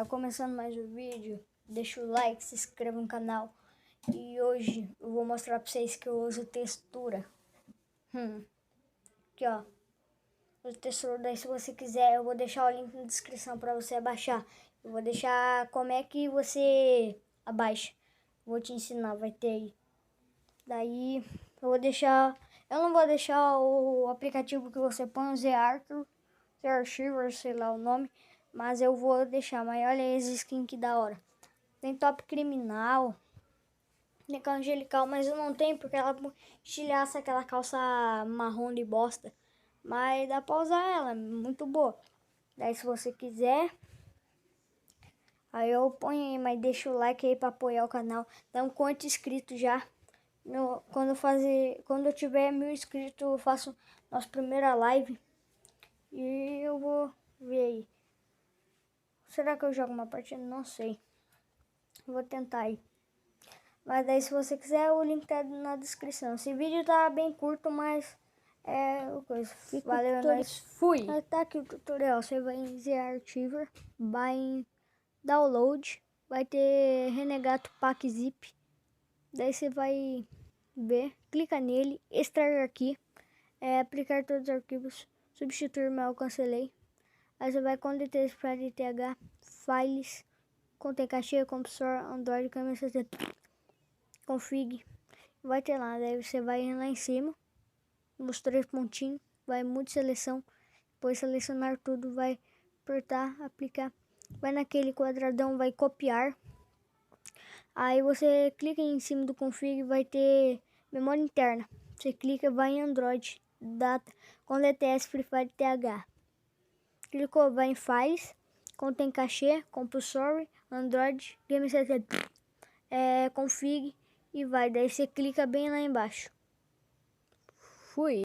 galera, começando mais um vídeo, deixa o like, se inscreva no canal. E hoje eu vou mostrar pra vocês que eu uso textura. Aqui ó, uso textura, daí se você quiser eu vou deixar o link na descrição pra você baixar. Eu vou deixar como é que você abaixa, vou te ensinar, vai ter aí. Daí eu vou deixar, eu não vou deixar o aplicativo que você põe, o ZArchiver, sei lá o nome. Mas eu vou deixar, mas olha esse skin que da hora. Tem top criminal, tem calça angelical, mas eu não tenho porque ela estilhaça aquela calça marrom de bosta. Mas dá pra usar ela, é muito boa. Daí se você quiser, aí eu ponho aí, mas deixa o like aí pra apoiar o canal. Dá um quanto inscrito já. Quando eu tiver 1000 inscritos, eu faço nossa primeira live. E eu vou ver aí. Será que eu jogo uma partida? Não sei. Vou tentar aí. Mas daí se você quiser, o link tá na descrição. Esse vídeo tá bem curto, mas coisa. Valeu, nós. Fui! Tá aqui o tutorial. Você vai em ZArchiver, vai em Download, vai ter Renegato Pack Zip. Daí você vai ver, clica nele, extrair aqui, aplicar todos os arquivos, substituir mal, cancelei. Aí você vai com DT para DTH, files, contém cachê, compressor, Android, câmera 60, config, vai ter lá, daí você vai lá em cima, nos 3 pontinhos, vai mude seleção, depois selecionar tudo, vai apertar, aplicar, vai naquele quadradão, vai copiar, aí você clica em cima do config, vai ter memória interna, você clica, vai em Android, data, com DTS Free Fire TH. Clicou, vai em Files, contém cachê, Compulsory, Android, Game Set, config e vai. Daí você clica bem lá embaixo. Fui!